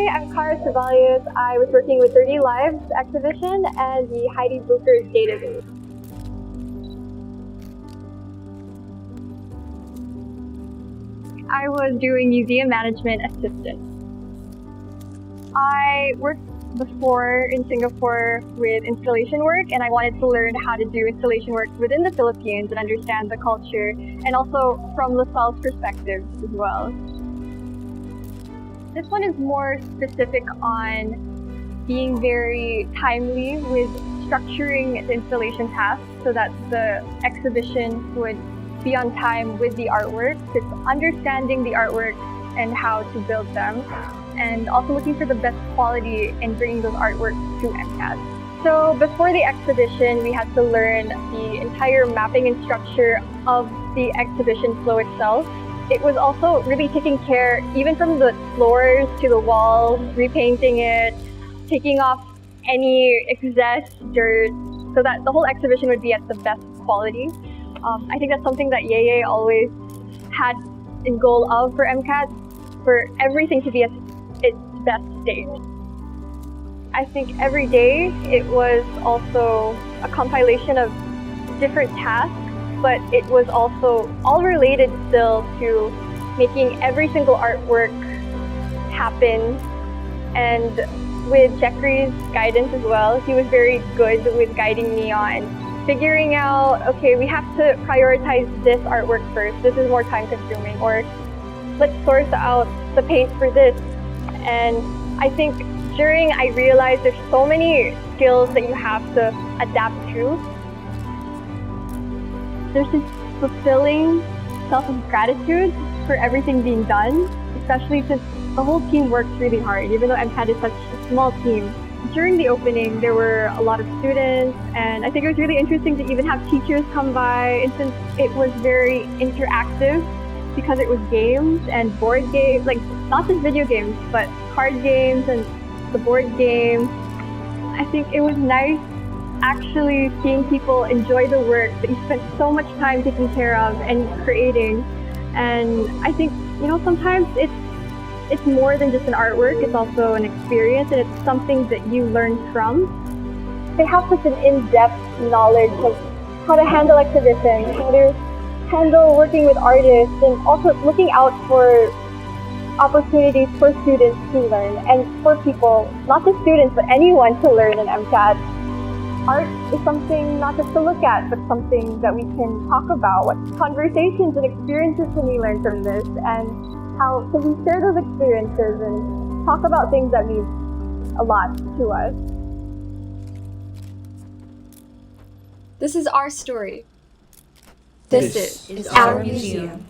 Hi, I'm Kara Ceballos. I was working with 30 Lives exhibition and the Heidi Booker's database. I was doing museum management assistant. I worked before in Singapore with installation work, and I wanted to learn how to do installation work within the Philippines and understand the culture, and also from LaSalle's perspective as well. This one is more specific on being very timely with structuring the installation tasks so that the exhibition would be on time with the artwork. It's understanding the artwork and how to build them, and also looking for the best quality in bringing those artworks to MCAD. So before the exhibition, we had to learn the entire mapping and structure of the exhibition flow itself. It was also really taking care, even from the floors to the walls, repainting it, taking off any excess dirt so that the whole exhibition would be at the best quality. I think that's something that Yeye always had in goal of for MCAD, for everything to be at its best state. I think every day it was also a compilation of different tasks, but it was also all related still to making every single artwork happen. And with Jeckree's guidance as well, he was very good with guiding me on figuring out, okay, we have to prioritize this artwork first. This is more time consuming, or let's source out the paint for this. And I think I realized there's so many skills that you have to adapt to. There's this fulfilling sense of gratitude for everything being done, especially since the whole team works really hard, even though MCAD is such a small team. During the opening, there were a lot of students, and I think it was really interesting to even have teachers come by, and since it was very interactive, because it was games and board games, like not just video games, but card games and the board games. I think it was nice actually seeing people enjoy the work that you spent so much time taking care of and creating. And I think, sometimes it's more than just an artwork, it's also an experience, and it's something that you learn from. They have such an in-depth knowledge of how to handle exhibitions, how to handle working with artists, and also looking out for opportunities for students to learn, and for people, not just students, but anyone to learn in MCAD. Art is something not just to look at, but something that we can talk about. What conversations and experiences can we learn from this, and how can we share those experiences and talk about things that mean a lot to us. This is our story. This is our museum.